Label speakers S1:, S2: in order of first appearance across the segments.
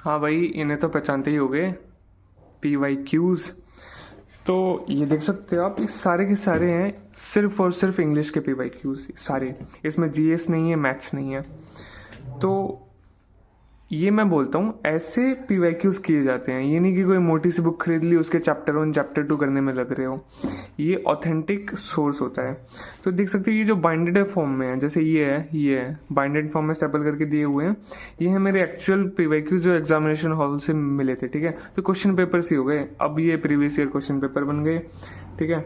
S1: हाँ भाई, इन्हें तो पहचानते ही होगे, PYQs। तो ये देख सकते हो आप, ये सारे के सारे हैं सिर्फ और सिर्फ इंग्लिश के PYQs सारे। इसमें GS नहीं है, मैथ्स नहीं है। तो ये मैं बोलता हूँ ऐसे PYQs किए जाते हैं, ये नहीं कि कोई मोटी सी बुक खरीद ली उसके चैप्टर 1 चैप्टर 2 करने में लग रहे हो। ये ऑथेंटिक सोर्स होता है। तो देख सकते हो ये जो बाइंडेड फॉर्म में है, जैसे ये है बाइंडेड फॉर्म में स्टेपल करके दिए हुए हैं। ये है मेरे एक्चुअल PYQ जो एग्जामिनेशन हॉल से मिले थे, ठीक है। तो क्वेश्चन पेपर ही हो गए, अब ये प्रीवियस ईयर क्वेश्चन पेपर बन गए, ठीक है।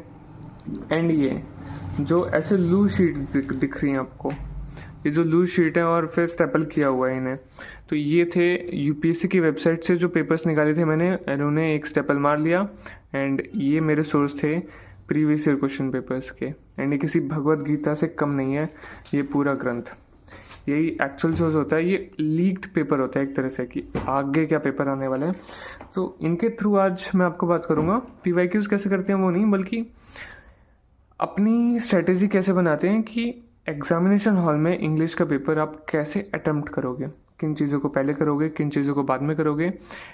S1: एंड ये जो ऐसे लूज शीट दिख रही हैं आपको, ये जो लूज शीट है और फिर स्टेपल किया हुआ है इन्हें, तो ये थे UPSC की वेबसाइट से जो पेपर्स निकाले थे मैंने, इन्होंने एक स्टेपल मार लिया। एंड ये मेरे सोर्स थे प्रीवियस ईयर क्वेश्चन पेपर्स के। एंड ये किसी भगवत गीता से कम नहीं है, ये पूरा ग्रंथ यही एक्चुअल सोर्स होता है। ये लीक्ड पेपर होता है एक तरह से, कि आगे क्या पेपर आने वाले हैं। तो इनके थ्रू आज मैं आपको बात करूंगा। PYQs कैसे करते हैं वो नहीं, बल्कि अपनी स्ट्रेटेजी कैसे बनाते हैं कि एग्जामिनेशन हॉल में इंग्लिश का पेपर आप कैसे अटेम्प्ट करोगे, किन चीज़ों को पहले करोगे, किन चीज़ों को बाद में करोगे।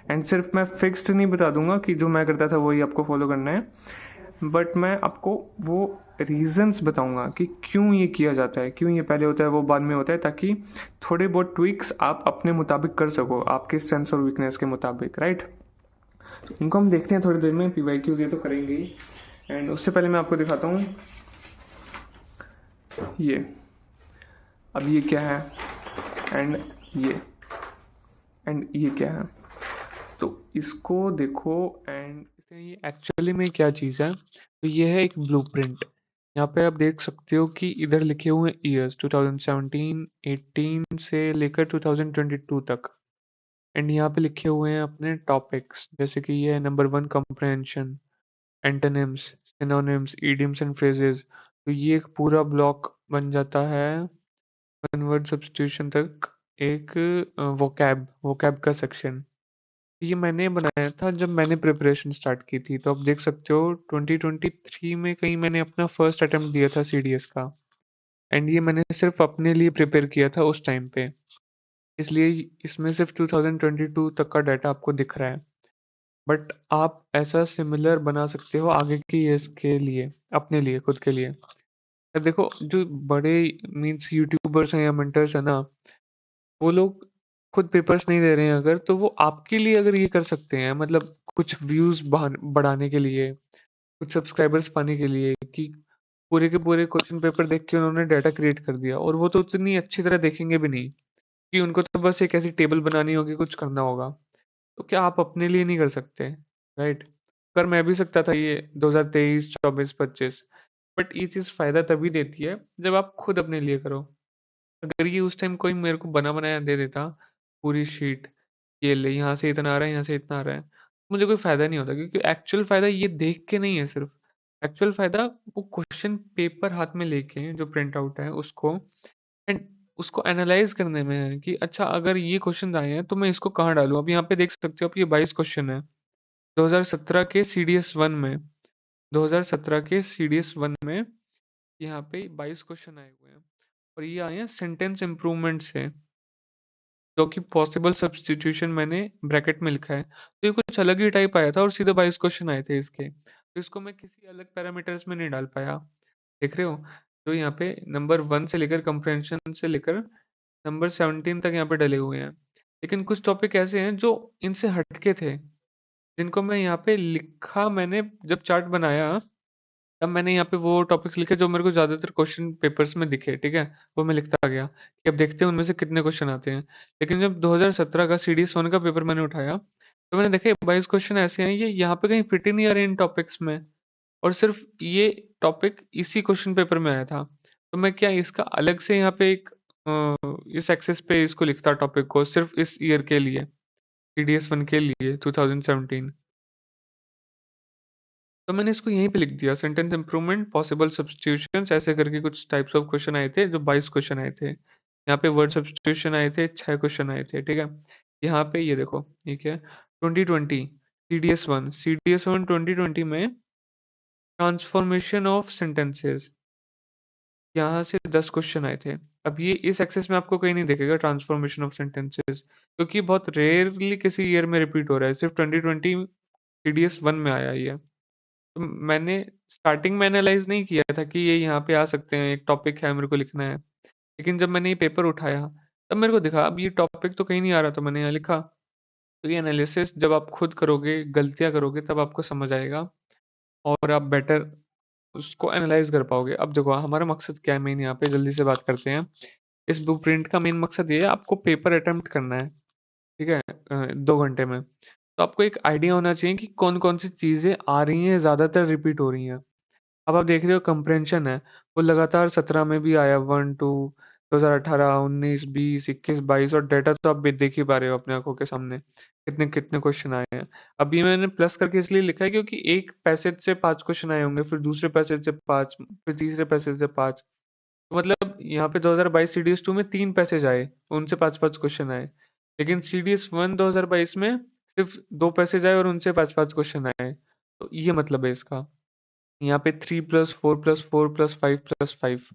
S1: एंड सिर्फ मैं फिक्स्ड नहीं बता दूंगा कि जो मैं करता था वही आपको फॉलो करना है, बट मैं आपको वो रीजंस बताऊंगा कि क्यों ये किया जाता है, क्यों ये पहले होता है वो बाद में होता है, ताकि थोड़े बहुत ट्विक्स आप अपने मुताबिक कर सको, आपके सेंस और वीकनेस के मुताबिक, राइट। तो इनको हम देखते हैं थोड़ी देर में, PYQs ये तो करेंगे ही। एंड उससे पहले मैं आपको दिखाता हूँ ये, अब ये क्या है, एंड ये एंड ये क्या है। तो इसको देखो, एंड ये एक्चुअली में क्या चीज़ है। तो ये है एक ब्लूप्रिंट। यहाँ पे आप देख सकते हो कि इधर लिखे हुए हैं ईयर्स 2017 18 से लेकर 2022 तक। एंड यहाँ पे लिखे हुए हैं अपने टॉपिक्स, जैसे कि ये है number 1 comprehension, antonyms, synonyms, idioms and phrases. तो ये एक पूरा ब्लॉक बन जाता है वन वर्ड सब्स्टिट्यूशन तक, एक वोकैब का सेक्शन। ये मैंने बनाया था जब मैंने प्रिपरेशन स्टार्ट की थी। तो आप देख सकते हो 2023 में कहीं मैंने अपना फर्स्ट अटेम्प्ट दिया था CDS का। एंड ये मैंने सिर्फ अपने लिए प्रिपेयर किया था उस टाइम पे, इसलिए इसमें सिर्फ 2022 तक का डाटा आपको दिख रहा है। बट आप ऐसा सिमिलर बना सकते हो आगे की ईयर्स के लिए, अपने लिए, खुद के लिए। अब देखो जो बड़े मीन्स यूट्यूबर्स हैं या मेंटर्स हैं ना, वो लोग खुद पेपर्स नहीं दे रहे हैं अगर, तो वो आपके लिए अगर ये कर सकते हैं, मतलब कुछ व्यूज बढ़ाने के लिए, कुछ सब्सक्राइबर्स पाने के लिए, कि पूरे के पूरे क्वेश्चन पेपर देख के उन्होंने डाटा क्रिएट कर दिया, और वो तो उतनी अच्छी तरह देखेंगे भी नहीं, कि उनको तो बस एक ऐसी टेबल बनानी होगी, कुछ करना होगा। तो क्या आप अपने लिए नहीं कर सकते, राइट। कर मैं भी सकता था ये 2023 24 25। बट ये चीज़ फायदा तभी देती है जब आप खुद अपने लिए करो। अगर ये उस टाइम कोई मेरे को बना बनाया दे देता पूरी शीट, ये ले यहाँ से इतना आ रहा है, यहाँ से इतना आ रहा है, मुझे कोई फायदा नहीं होता, क्योंकि एक्चुअल फायदा ये देख के नहीं है सिर्फ। एक्चुअल फायदा वो क्वेश्चन पेपर हाथ में लेके जो प्रिंट आउट है उसको, एंड उसको एनालाइज करने में है कि अच्छा अगर ये क्वेश्चन आए हैं तो मैं इसको कहाँ डालूं। अब यहाँ पे देख सकते हो आप, ये 22 क्वेश्चन है 2017 के CDS 1 में। 2017 के CDS 1 में यहाँ पे 22 क्वेश्चन आए हुए हैं, और ये आए हैं सेंटेंस इम्प्रूवमेंट से, जो कि पॉसिबल सब्स्टिट्यूशन मैंने ब्रैकेट में लिखा है। तो ये कुछ अलग ही टाइप आया था, और सीधे 22 क्वेश्चन आए थे इसके, तो इसको मैं किसी अलग पैरामीटर्स में नहीं डाल पाया। देख रहे हो, तो यहाँ पे नंबर 1 से लेकर कंप्रहेंशन से लेकर नंबर 17 तक यहाँ पे डले हुए हैं। लेकिन कुछ टॉपिक ऐसे हैं जो इनसे हटके थे, जिनको मैं यहाँ पे लिखा, मैंने जब चार्ट बनाया तब मैंने यहाँ पे वो टॉपिक्स लिखे जो मेरे को ज़्यादातर क्वेश्चन पेपर्स में दिखे, ठीक है। वो मैं लिखता गया कि अब देखते हैं उनमें से कितने क्वेश्चन आते हैं। लेकिन जब 2017 का CDS 1 का पेपर मैंने उठाया, तो मैंने देखा 22 क्वेश्चन ऐसे हैं, ये यहाँ पे कहीं फिट ही नहीं आ रहे इन टॉपिक्स में, और सिर्फ ये टॉपिक इसी क्वेश्चन पेपर में आया था। तो मैं क्या इसका अलग से यहाँ पे एक इस एक्सेस पे इसको लिखता टॉपिक को, सिर्फ इस ईयर के लिए, CDS 1 के लिए 2017। तो मैंने इसको यहीं पे लिख दिया, सेंटेंस इंप्रूवमेंट, पॉसिबल सब्स्टिट्यूशंस, ऐसे करके कुछ टाइप्स ऑफ क्वेश्चन आए थे, जो 22 क्वेश्चन आए थे। यहाँ पे वर्ड सब्स्टिट्यूशन आए थे, 6 क्वेश्चन आए थे, ठीक है। यहाँ पे ये देखो, ठीक है, 2020 CDS 1 2020 में ट्रांसफॉर्मेशन ऑफ सेंटेंसेस, यहाँ से 10 क्वेश्चन आए थे। अब ये इस एक्सेस में आपको कहीं नहीं दिखेगा ट्रांसफॉर्मेशन ऑफ सेंटेंसेस, क्योंकि बहुत रेयरली किसी ईयर में रिपीट हो रहा है, सिर्फ 2020 सीडीएस वन में आया ही है। तो मैंने स्टार्टिंग में एनालाइज नहीं किया था कि ये यहाँ पे आ सकते हैं, एक टॉपिक है मेरे को लिखना है, लेकिन जब मैंने ये पेपर उठाया तब मेरे को दिखा अब ये टॉपिक तो कहीं नहीं आ रहा, तो मैंने यहाँ लिखा। तो ये एनालिसिस जब आप खुद करोगे, गलतियाँ करोगे, तब आपको समझ आएगा और आप बेटर उसको एनालाइज कर पाओगे। अब देखो हमारा मकसद क्या है, मेन यहाँ पे जल्दी से बात करते हैं। इस ब्लूप्रिंट का मेन मकसद ये है, आपको पेपर अटेम्प्ट करना है, ठीक है, 2 घंटे में। तो आपको एक आइडिया होना चाहिए कि कौन कौन सी चीज़ें आ रही हैं, ज़्यादातर रिपीट हो रही हैं। अब आप देख रहे हो कंप्रेंशन है, वो लगातार 17 में भी आया, 1 2 2018 19 20 21 22, और डेटा तो आप भी देख ही पा रहे हो अपने आंखों के सामने, कितने कितने क्वेश्चन आए हैं। अब ये मैंने प्लस करके इसलिए लिखा है क्योंकि एक पैसेज से 5 क्वेश्चन आए होंगे, फिर दूसरे पैसेज से 5, फिर तीसरे पैसेज से 5। तो मतलब यहाँ पे 2022 सीडीएस टू में 3 पैसेज आए, उनसे 5 5 क्वेश्चन आए। लेकिन सीडीएस वन 2022 में सिर्फ 2 पैसेज आए और उनसे 5 5 क्वेश्चन आए। तो ये मतलब है इसका। यहाँ पे 3+4+4+5+5,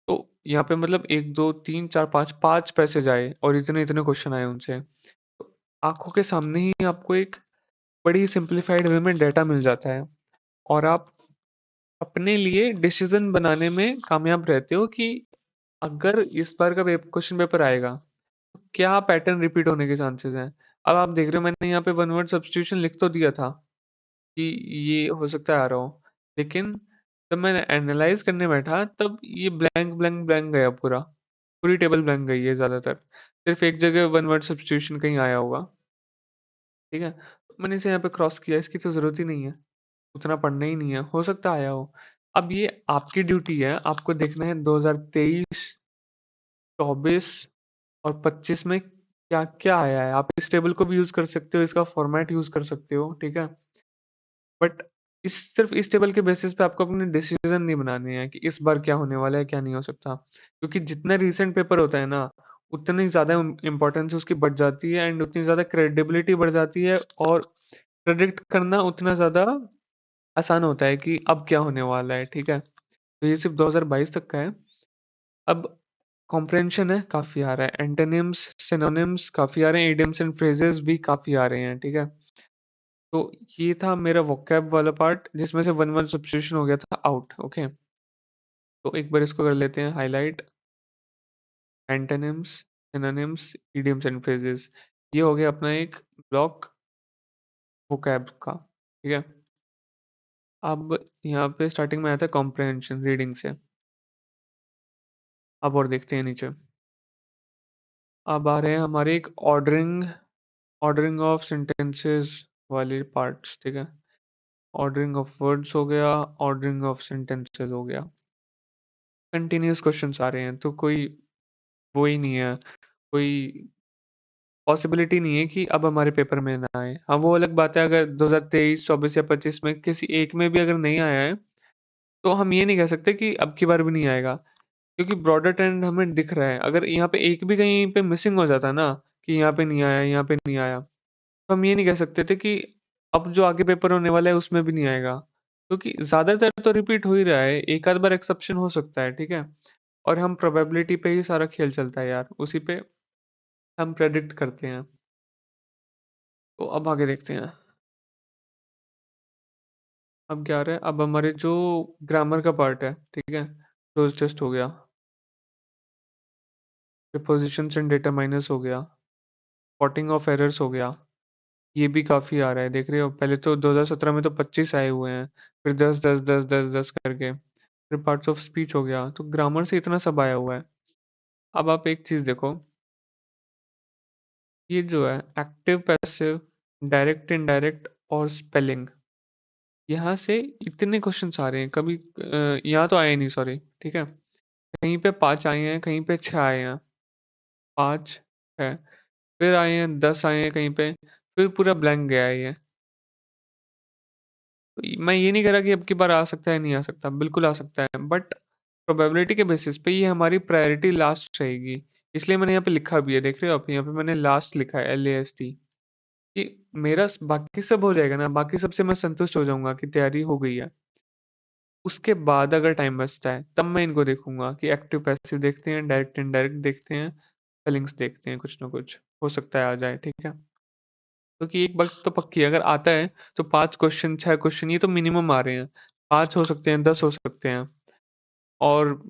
S1: तो यहाँ पे मतलब 1 2 3 4 5 5 पैसेज आए और इतने इतने क्वेश्चन आए उनसे। तो आंखों के सामने ही आपको एक बड़ी सिंप्लीफाइड वे में डाटा मिल जाता है, और आप अपने लिए डिसीजन बनाने में कामयाब रहते हो कि अगर इस बार का क्वेश्चन पेपर आएगा तो क्या पैटर्न रिपीट होने के चांसेस हैं। अब आप देख रहे हो मैंने यहाँ पे वन वर्ड सब्स्टिट्यूशन लिख तो दिया था कि ये हो सकता है आ रहा हो, लेकिन जब मैं एनालाइज करने बैठा तब ये ब्लैंक ब्लैंक ब्लैंक गया पूरा, पूरी टेबल ब्लैंक गई है ज़्यादातर, सिर्फ एक जगह वन वर्ड सब्स्टिट्यूशन कहीं आया होगा, ठीक है। तो मैंने इसे यहाँ पे क्रॉस किया, इसकी तो ज़रूरत ही नहीं है, उतना पढ़ना ही नहीं है, हो सकता आया हो। अब ये आपकी ड्यूटी है, आपको देखना है 2023 24 और 25 में क्या क्या आया है। आप इस टेबल को भी यूज़ कर सकते हो, इसका फॉर्मेट यूज़ कर सकते हो, ठीक है। बट इस सिर्फ इस टेबल के बेसिस पे आपको अपने डिसीजन नहीं बनाने हैं कि इस बार क्या होने वाला है, क्या नहीं हो सकता, क्योंकि जितना रीसेंट पेपर होता है ना, उतनी ज़्यादा इम्पोर्टेंस उसकी बढ़ जाती है एंड उतनी ज़्यादा क्रेडिबिलिटी बढ़ जाती है, और प्रेडिक्ट करना उतना ज़्यादा आसान होता है कि अब क्या होने वाला है, ठीक है। तो ये सिर्फ 2022 तक का है। अब कॉम्प्रहेंशन है, काफ़ी आ रहा है, एंटोनिम्स सिनोनिम्स काफ़ी आ रहे हैं, इडियम्स एंड फ्रेजेस भी काफ़ी आ रहे हैं, ठीक है। तो ये था मेरा वोकैब वाला पार्ट, जिसमें से वन वन सब्स्टिट्यूशन हो गया था आउट, ओके। तो एक बार इसको कर लेते हैं highlight, antonyms synonyms idioms and phrases, ये हो गया अपना एक ब्लॉक वोकैब का, ठीक है। अब यहाँ पे स्टार्टिंग में आया था कॉम्प्रहेंशन रीडिंग से, अब और देखते हैं नीचे। अब आ रहे हैं हमारे एक ऑर्डरिंग, ऑर्डरिंग ऑफ सेंटेंसेस वाले पार्ट्स, ठीक है। ऑर्डरिंग ऑफ वर्ड्स हो गया, ऑर्डरिंग ऑफ सेंटेंसेस हो गया। कंटिन्यूअस क्वेश्चंस आ रहे हैं, तो कोई वो ही नहीं है, कोई पॉसिबिलिटी नहीं है कि अब हमारे पेपर में ना आए। हाँ, वो अलग बात है अगर 2023 24 या 25 में किसी एक में भी अगर नहीं आया है, तो हम ये नहीं कह सकते कि अब की बार भी नहीं आएगा, क्योंकि ब्रॉडर ट्रेंड हमें दिख रहा है। अगर यहाँ पे एक भी कहीं पे मिसिंग हो जाता ना, कि यहाँ पे नहीं आया, यहाँ पे नहीं आया, तो हम ये नहीं कह सकते थे कि अब जो आगे पेपर होने वाला है उसमें भी नहीं आएगा, क्योंकि ज्यादातर तो रिपीट हो ही रहा है, एक आध बार एक्सेप्शन हो सकता है, ठीक है। और हम प्रोबेबिलिटी पे ही सारा खेल चलता है यार, उसी पे हम प्रेडिक्ट करते हैं। तो अब आगे देखते हैं, अब क्या आ रहा है। अब हमारे जो ग्रामर का पार्ट है, ठीक है, क्लोज टेस्ट हो गया, प्रीपोजिशंस एंड डेटा माइनस हो गया, स्पॉटिंग ऑफ एरर्स हो गया, ये भी काफ़ी आ रहा है, देख रहे हो। पहले तो 2017 में तो 25 आए हुए हैं, फिर 10 10 10 10 10 करके, फिर पार्ट्स ऑफ स्पीच हो गया, तो ग्रामर से इतना सब आया हुआ है। अब आप एक चीज़ देखो, ये जो है एक्टिव पैसिव डायरेक्ट इनडायरेक्ट और स्पेलिंग, यहाँ से इतने क्वेश्चंस आ रहे हैं, कभी यहाँ तो आए नहीं, सॉरी, ठीक है। कहीं पे 5 आए हैं, कहीं पे 6 आए हैं, 5 है, फिर आए हैं 10 आए हैं कहीं पे, फिर पूरा ब्लैंक गया है ये। तो मैं ये नहीं कह रहा कि अब की बार आ सकता है, नहीं आ सकता, बिल्कुल आ सकता है, बट प्रोबेबिलिटी के बेसिस पे ये हमारी प्रायोरिटी लास्ट रहेगी। इसलिए मैंने यहाँ पे लिखा भी है, देख रहे हो आप, यहाँ पे मैंने लास्ट लिखा है LAST, कि मेरा बाकी सब हो जाएगा ना, बाकी सबसे मैं संतुष्ट हो जाऊंगा कि तैयारी हो गई है। उसके बाद अगर टाइम बचता है तब मैं इनको देखूंगा कि एक्टिव पैसिव देखते हैं, डायरेक्ट इनडायरेक्ट देखते हैं, स्पेलिंग्स देखते हैं, कुछ ना कुछ हो सकता है आ जाए, ठीक है। क्योंकि एक बात तो पक्की है, अगर आता है तो 5 क्वेश्चन 6 क्वेश्चन ये तो मिनिमम आ रहे हैं, 5 हो सकते हैं, 10 हो सकते हैं। और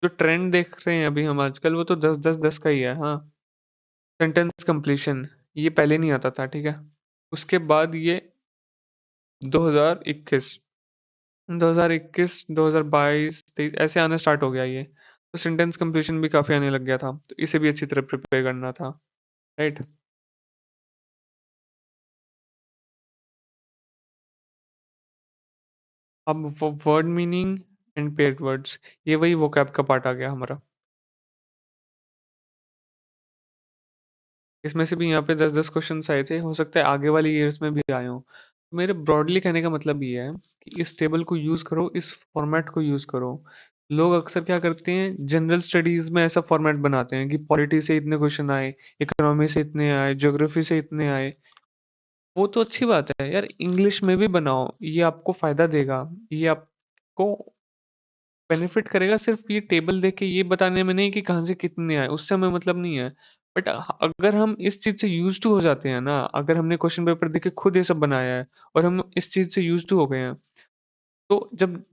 S1: जो ट्रेंड देख रहे हैं अभी हम आजकल वो तो 10 10 10 का ही है, हाँ। सेंटेंस कंप्लीशन ये पहले नहीं आता था, ठीक है। उसके बाद ये 2021 2021 2022 23 ऐसे आना स्टार्ट हो गया ये, तो सेंटेंस कंप्लीशन भी काफी आने लग गया था, तो इसे भी अच्छी तरह प्रिपेयर करना था, राइट। अब word meaning and paired words, ये वही वोकैब का पार्ट आ गया हमारा। इसमें से भी यहाँ पे 10 10 क्वेश्चन आए थे, हो सकता है आगे वाले ईयर्स में भी आए हों। तो मेरे ब्रॉडली कहने का मतलब ये है कि इस टेबल को यूज करो, इस फॉर्मेट को यूज करो। लोग अक्सर क्या करते हैं, जनरल स्टडीज में ऐसा फॉर्मेट बनाते हैं कि पॉलिटी से इतने क्वेश्चन आए, इकोनॉमी से इतने आए, ज्योग्राफी से इतने आए। वो तो अच्छी बात है यार, इंग्लिश में भी बनाओ, ये आपको फायदा देगा, ये आपको बेनिफिट करेगा। सिर्फ ये टेबल देख के ये बताने में नहीं कि कहाँ से कितने आए, उससे हमें मतलब नहीं है। बट अगर हम इस चीज से यूज टू हो जाते हैं ना, अगर हमने क्वेश्चन पेपर देख के खुद ये सब बनाया है और हम इस चीज से यूज टू हो गए हैं, तो जब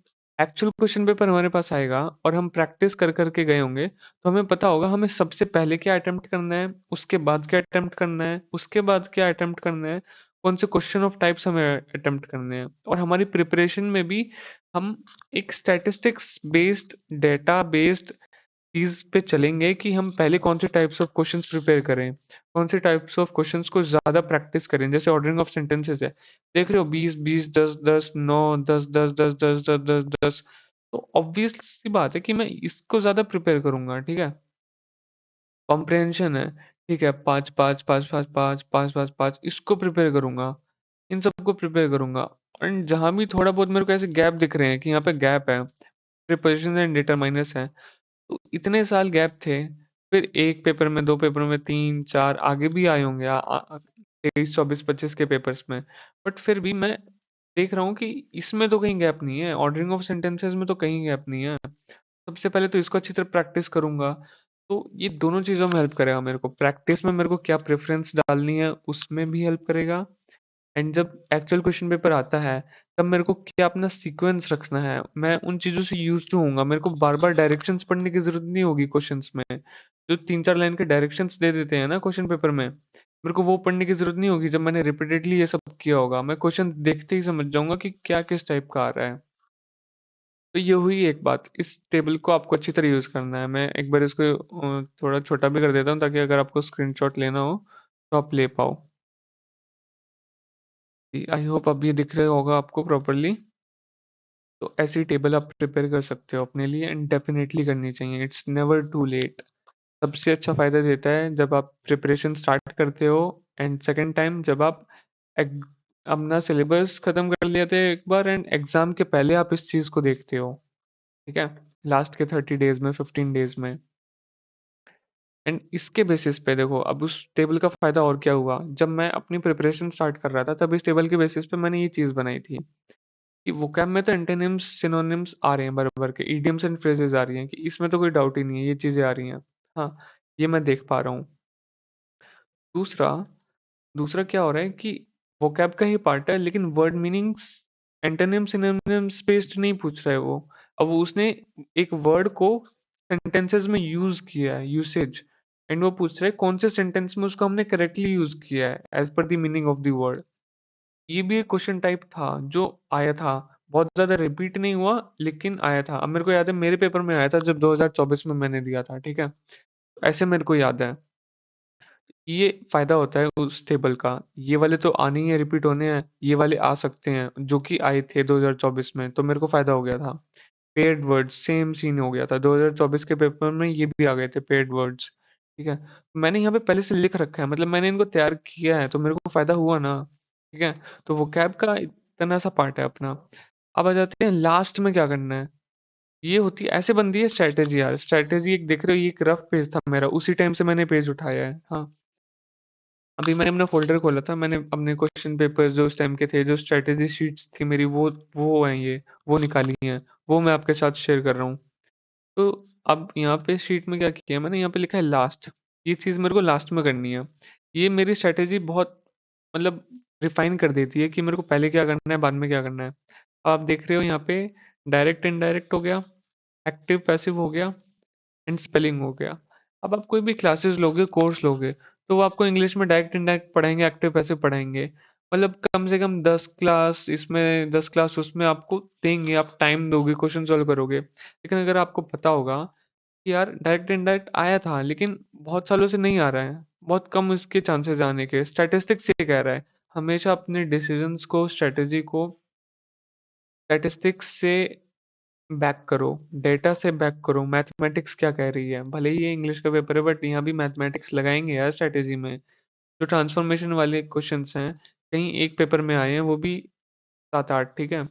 S1: एक्चुअल क्वेश्चन पेपर हमारे पास आएगा और हम प्रैक्टिस कर करके गए होंगे, तो हमें पता होगा हमें सबसे पहले क्या अटेम्प्ट करना है, उसके बाद क्या अटेम्प्ट करना है, उसके बाद क्या अटेम्प्ट करना है, कौन से क्वेश्चन ऑफ टाइप्स हमें अटेम्प्ट करने हैं। और हमारी प्रिपरेशन में भी हम एक स्टैटिस्टिक्स बेस्ड, डेटा बेस्ड चीज पे चलेंगे कि हम पहले कौन से टाइप्स ऑफ क्वेश्चंस प्रिपेयर करें, कौन से टाइप्स ऑफ क्वेश्चंस को ज्यादा प्रैक्टिस करें। जैसे ऑर्डरिंग ऑफ सेंटेंसेस है, देख रहे हो 20 20 10 10 9 10 10 10 10 10 10 10, तो ऑब्वियस सी बात है कि मैं इसको ज्यादा प्रिपेयर करूंगा, ठीक है। कॉम्प्रिहेंशन है, ठीक है, 5 5 5 5 5 5 5 5 इसको प्रिपेयर करूंगा, इन सबको प्रिपेयर करूंगा। एंड जहां भी थोड़ा बहुत मेरे को ऐसे गैप दिख रहे हैं कि यहाँ पे गैप है, प्रिपरेशन एंड डिटरमाइनर्स है, तो इतने साल गैप थे, फिर एक पेपर में, दो पेपर में, तीन चार आगे भी आए होंगे 23 24 25 के पेपर्स में। बट फिर भी मैं देख रहा हूँ कि इसमें तो कहीं गैप नहीं है, ऑर्डरिंग ऑफ सेंटेंसेस में तो कहीं गैप नहीं है। सबसे पहले तो इसको अच्छी तरह प्रैक्टिस करूंगा, तो ये दोनों चीज़ों में हेल्प करेगा। मेरे को प्रैक्टिस में मेरे को क्या प्रेफरेंस डालनी है उसमें भी हेल्प करेगा, एंड जब एक्चुअल क्वेश्चन पेपर आता है तब मेरे को क्या अपना सीक्वेंस रखना है, मैं उन चीज़ों से यूज टू होऊंगा। मेरे को बार बार डायरेक्शंस पढ़ने की जरूरत नहीं होगी क्वेश्चंस में, जो 3 4 लाइन के डायरेक्शंस दे देते हैं ना क्वेश्चन पेपर में, मेरे को वो पढ़ने की जरूरत नहीं होगी। जब मैंने रिपीटेडली ये सब किया होगा, मैं क्वेश्चन देखते ही समझ जाऊंगा कि क्या किस टाइप का आ रहा है। तो ये हुई एक बात, इस टेबल को आपको अच्छी तरह यूज करना है। मैं एक बार इसको थोड़ा छोटा भी कर देता हूँ ताकि अगर आपको स्क्रीनशॉट लेना हो तो आप ले पाओ। आई होप अब ये दिख रहा होगा आपको प्रॉपरली। तो ऐसी टेबल आप प्रिपेयर कर सकते हो अपने लिए, एंड डेफिनेटली करनी चाहिए, इट्स नेवर टू लेट। सबसे अच्छा फायदा देता है जब आप प्रिपरेशन स्टार्ट करते हो, एंड सेकंड टाइम जब आप एग- अपना सिलेबस खत्म कर लेते हो एक बार, एंड एग्जाम के पहले आप इस चीज को देखते हो, ठीक है, लास्ट के 30 डेज में, 15 डेज में। एंड इसके बेसिस पे देखो, अब उस टेबल का फायदा और क्या हुआ, जब मैं अपनी प्रिपरेशन स्टार्ट कर रहा था तब इस टेबल के बेसिस पे मैंने ये चीज बनाई थी कि वोकैब में तो एंटोनिम्स सिनोनिम्स आ रहे हैं बराबर के, इडियम्स एंड फ्रेजेस आ रही हैं, कि इसमें तो कोई डाउट ही नहीं है, ये चीजें आ रही हैं। हाँ, ये मैं देख पा रहा हूँ। दूसरा दूसरा क्या हो रहा है कि वोकैब का ही पार्ट है, लेकिन word meanings antonym synonyms based नहीं पूछ रहा है वो। अब उसने एक वर्ड को सेंटेंसेस में यूज किया है, यूसेज, एंड वो पूछ रहा है कौन से सेंटेंस में उसको हमने करेक्टली यूज किया है as per the meaning of the word. ये भी एक क्वेश्चन टाइप था जो आया था, बहुत ज्यादा रिपीट नहीं हुआ लेकिन आया था। अब मेरे को याद है मेरे पेपर में आया था जब 2024 में मैंने दिया था, ठीक है। ऐसे मेरे को याद है। ये फायदा होता है उस टेबल का, ये वाले तो आने ही है, रिपीट होने हैं, ये वाले आ सकते हैं जो कि आए थे 2024 में, तो मेरे को फायदा हो गया था। पेड वर्ड्स सेम सीन हो गया था 2024 के पेपर में, ये भी आ गए थे पेड वर्ड्स, ठीक है। मैंने यहाँ पे पहले से लिख रखा है, मतलब मैंने इनको तैयार किया है, तो मेरे को फायदा हुआ ना, ठीक है। तो वो कैब का इतना सा पार्ट है अपना। अब आ जाते हैं लास्ट में क्या करना है। ये होती है, ऐसे बनती है स्ट्रेटेजी यार। स्ट्रेटेजी एक देख रहे हो, ये एक रफ पेज था मेरा, उसी टाइम से मैंने पेज उठाया है, हाँ। अभी मैंने अपना फ़ोल्डर खोला था, मैंने अपने क्वेश्चन पेपर्स जो उस टाइम के थे, जो स्ट्रैटेजी शीट्स थी मेरी, वो हैं ये, वो निकाली हैं, वो मैं आपके साथ शेयर कर रहा हूँ। तो अब यहाँ पे शीट में क्या किया मैंने, यहाँ पे लिखा है लास्ट। ये चीज़ मेरे को लास्ट में करनी है। ये मेरी स्ट्रैटेजी बहुत मतलब रिफाइन कर देती है कि मेरे को पहले क्या करना है, बाद में क्या करना है। आप देख रहे हो यहाँ पे डायरेक्ट इनडायरेक्ट हो गया, एक्टिव पैसिव हो गया, एंड स्पेलिंग हो गया। अब आप कोई भी क्लासेस लोगे, कोर्स लोगे, तो वो आपको इंग्लिश में डायरेक्ट इनडायरेक्ट पढ़ाएंगे, एक्टिव पैसिव पढ़ाएंगे। मतलब कम से कम 10 क्लास इसमें, 10 क्लास उसमें आपको देंगे, आप टाइम दोगे, क्वेश्चन सॉल्व करोगे। लेकिन अगर आपको पता होगा कि यार डायरेक्ट इनडायरेक्ट आया था लेकिन बहुत सालों से नहीं आ रहा है, बहुत कम इसके चांसेस आने के, स्टैटिस्टिक्स ये कह रहा है, हमेशा अपने डिसीजंस को, स्ट्रेटेजी को स्टैटिस्टिक्स से बैक करो, डेटा से बैक करो, मैथमेटिक्स क्या कह रही है। भले ही ये इंग्लिश का पेपर है बट यहाँ भी मैथमेटिक्स लगाएंगे यार स्ट्रेटेजी में। जो ट्रांसफॉर्मेशन वाले क्वेश्चंस हैं, कहीं एक पेपर में आए हैं, वो भी 7-8, ठीक है।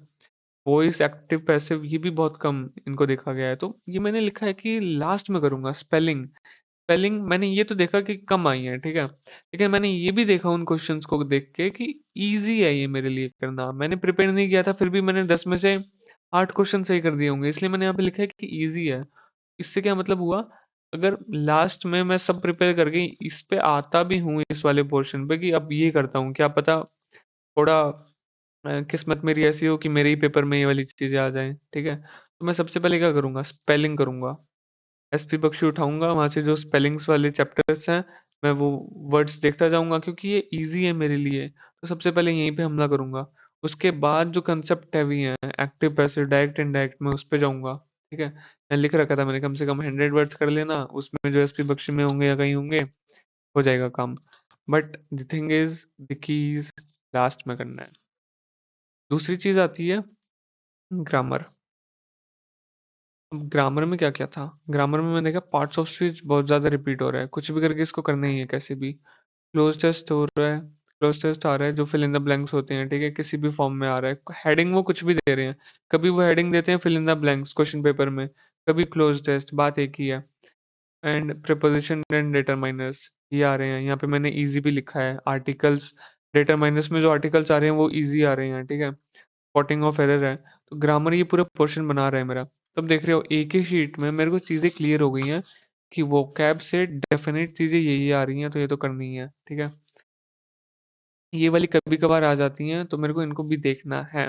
S1: वॉइस, एक्टिव पैसिव, ये भी बहुत कम इनको देखा गया है। तो ये मैंने लिखा है कि लास्ट में करूंगा। स्पेलिंग, स्पेलिंग मैंने ये तो देखा कि कम आई है, ठीक है, लेकिन मैंने ये भी देखा उन क्वेश्चंस को देख के कि इजी है ये मेरे लिए करना। मैंने प्रिपेयर नहीं किया था, फिर भी मैंने 10 में से 8 क्वेश्चन सही कर दिए होंगे, इसलिए मैंने यहाँ पे लिखा है कि इजी है। इससे क्या मतलब हुआ, अगर लास्ट में मैं सब प्रिपेयर करके इस पे आता भी हूँ, इस वाले पोर्शन पे, कि अब ये करता हूँ, क्या पता थोड़ा किस्मत मेरी ऐसी हो कि मेरे ही पेपर में ये वाली चीजें आ जाएं, ठीक है। तो मैं सबसे पहले क्या करूंगा, स्पेलिंग करूंगा। एसपी बख्शी उठाऊंगा, वहां से जो स्पेलिंग्स वाले चैप्टर्स हैं, मैं वो वर्ड्स देखता जाऊंगा क्योंकि ये इजी है मेरे लिए। तो सबसे पहले यहीं पे हमला करूंगा। उसके बाद जो कंसेप्ट हैवी है, एक्टिव पैसिव, डायरेक्ट इनडायरेक्ट, मैं उस पे जाऊंगा, ठीक है। मैं लिख रखा था मैंने, कम से कम 100 वर्ड्स कर लेना, उसमें जो एसपी बख्शी में होंगे या कहीं होंगे, हो जाएगा काम। But the thing is, the keys last में करना है। दूसरी चीज आती है ग्रामर। अब ग्रामर में क्या क्या था, ग्रामर में मैंने देखा पार्ट्स ऑफ स्पीच बहुत ज्यादा रिपीट हो रहा है, कुछ भी करके इसको करना ही है कैसे भी। क्लोज टेस्ट हो रहा है, क्लोज टेस्ट आ रहा है, जो फिल इन द ब्लैंक्स होते हैं, ठीक है, किसी भी फॉर्म में आ रहा है। हेडिंग वो कुछ भी दे रहे हैं, कभी वो हेडिंग देते हैं fill in the blanks question paper में, कभी क्लोज टेस्ट, बात एक ही है। एंड प्रीपोजिशन एंड डिटरमाइनर्स ये आ रहे हैं। यहाँ पे मैंने इजी भी लिखा है, आर्टिकल्स, डिटरमाइनर्स में जो आर्टिकल्स आ रहे हैं वो इजी आ रहे हैं, ठीक है। स्पॉटिंग ऑफ एरर है। तो ग्रामर ये पूरा पोर्शन बना रहा है मेरा। तब देख रहे हो एक ही शीट में मेरे को चीज़ें क्लियर हो गई हैं कि वो कैब से डेफिनेट चीज़ें यही आ रही हैं, तो ये तो करनी है, ठीक है। ये वाली कभी कभार आ जाती हैं तो मेरे को इनको भी देखना है।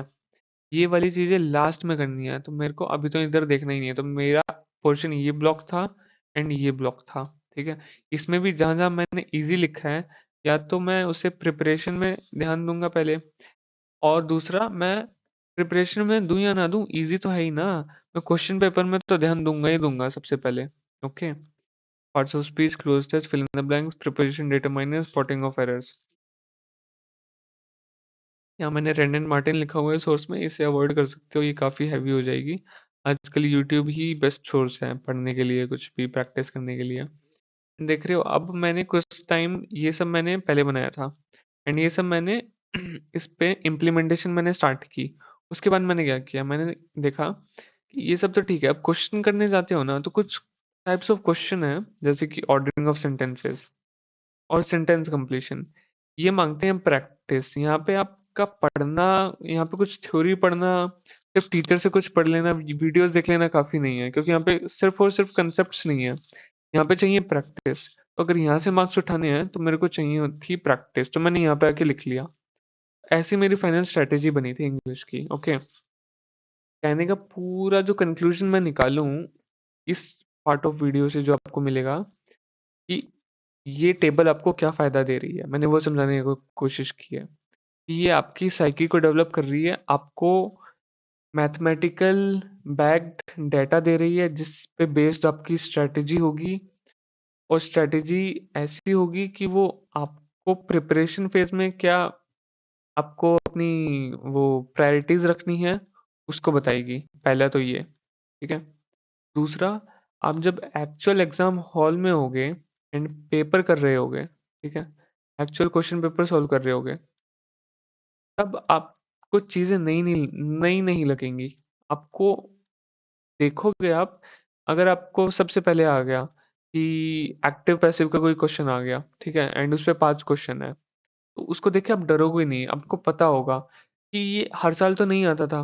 S1: ये वाली चीज़ें लास्ट में करनी है, तो मेरे को अभी तो इधर देखना ही नहीं है। तो मेरा पोर्शन ये ब्लॉक था एंड ये ब्लॉक था, ठीक है। इसमें भी जहाँ जहाँ मैंने इजी लिखा है, या तो मैं उसे प्रिपरेशन में ध्यान दूंगा पहले, और दूसरा मैं प्रिपरेशन में दूं या ना दूं, इजी तो है ही ना। मैं क्वेश्चन पेपर में तो ध्यान दूंगा ही दूंगा सबसे पहले। Okay, parts of speech, cloze test, fill in the blanks, preparation, determiners, spotting of errors. यहाँ मैंने रेंडन मार्टिन लिखा हुआ है सोर्स में, इसे अवॉइड कर सकते हो, ये काफ़ी हैवी हो जाएगी। आजकल यूट्यूब ही बेस्ट सोर्स है पढ़ने के लिए, कुछ भी प्रैक्टिस करने के लिए। देख रहे हो, अब मैंने कुछ टाइम ये सब मैंने पहले बनाया था, एंड ये सब मैंने इस पे इम्प्लीमेंटेशन मैंने स्टार्ट की। उसके बाद मैंने क्या किया, मैंने देखा कि ये सब तो ठीक है, अब क्वेश्चन करने जाते हो ना, तो कुछ टाइप्स ऑफ क्वेश्चन है, जैसे कि ऑर्डरिंग ऑफ सेंटेंसेस और सेंटेंस कंप्लीशन, ये मांगते हैं प्रैक्टिस। यहाँ पे आपका पढ़ना, यहाँ पे कुछ थ्योरी पढ़ना, सिर्फ टीचर से कुछ पढ़ लेना, वीडियोस देख लेना काफ़ी नहीं है, क्योंकि यहाँ पे सिर्फ और सिर्फ कंसेप्ट्स नहीं है, यहाँ पे चाहिए प्रैक्टिस। तो अगर यहाँ से मार्क्स उठाने हैं तो मेरे को चाहिए थी प्रैक्टिस, तो मैंने यहाँ पे आके लिख लिया। ऐसी मेरी फाइनल स्ट्रेटेजी बनी थी इंग्लिश की, ओके। कहने का पूरा जो कंक्लूजन मैं निकालूं इस पार्ट ऑफ वीडियो से, जो आपको मिलेगा, कि ये टेबल आपको क्या फ़ायदा दे रही है, मैंने वो समझाने की कोशिश की है। कि ये आपकी साइकी को डेवलप कर रही है, आपको मैथमेटिकल बैक्ड डेटा दे रही है, जिस पे बेस्ड आपकी स्ट्रेटेजी होगी। और स्ट्रेटेजी ऐसी होगी कि वो आपको प्रिपरेशन फेज में क्या आपको अपनी वो प्रायोरिटीज रखनी है, उसको बताएगी। पहला तो ये, ठीक है। दूसरा, आप जब एक्चुअल एग्जाम हॉल में होगे एंड पेपर कर रहे होगे, ठीक है, एक्चुअल क्वेश्चन पेपर सॉल्व कर रहे होगे, तब आपको चीज़ें नई नहीं नई नहीं लगेंगी। आपको देखोगे आप, अगर आपको सबसे पहले आ गया कि एक्टिव पैसिव का कोई क्वेश्चन आ गया, ठीक है, एंड उस पे 5 क्वेश्चन है, तो उसको देख के आप डरोगे नहीं, आपको पता होगा कि ये हर साल तो नहीं आता था,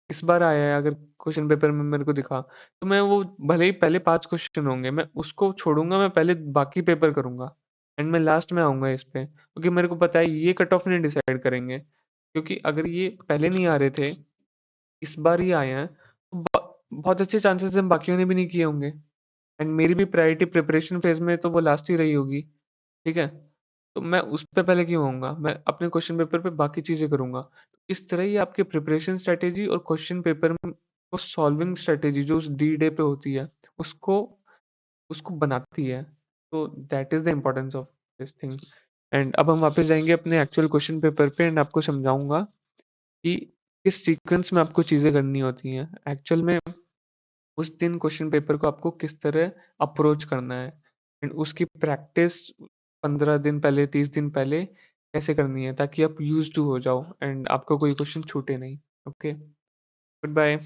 S1: इस बार आया है, अगर क्वेश्चन पेपर में मेरे को दिखा, तो मैं वो भले ही पहले 5 क्वेश्चन होंगे, मैं उसको छोड़ूँगा, मैं पहले बाकी पेपर करूँगा एंड मैं लास्ट में आऊँगा इस पे, क्योंकि मेरे को पता है ये कट ऑफ नहीं डिसाइड करेंगे। क्योंकि अगर ये पहले नहीं आ रहे थे, इस बार ही आए हैं, तो बहुत अच्छे चांसेस हैं बाकियों ने भी नहीं किए होंगे एंड मेरी भी प्रायोरिटी प्रिपरेशन फेज़ में तो वो लास्ट ही रही होगी, ठीक है? तो मैं उस पे पहले क्यों आऊँगा? मैं अपने क्वेश्चन पेपर पे बाकी चीज़ें करूँगा। इस तरह ही आपकी प्रिपरेशन स्ट्रैटेजी और क्वेश्चन पेपर में वो सॉल्विंग स्ट्रैटेजी जो उस डी डे पे होती है, उसको उसको बनाती है। तो that is the importance of this thing. And अब हम वापस जाएँगे अपने एक्चुअल क्वेश्चन पेपर पे एंड आपको समझाऊँगा कि किस सीक्वेंस में आपको चीज़ें करनी होती हैं। एक्चुअल में उस दिन क्वेश्चन पेपर को आपको किस तरह अप्रोच करना है एंड उसकी प्रैक्टिस 15 दिन पहले, 30 दिन पहले कैसे करनी है ताकि आप यूज्ड टू हो जाओ एंड आपका कोई क्वेश्चन छूटे नहीं। Okay, good bye.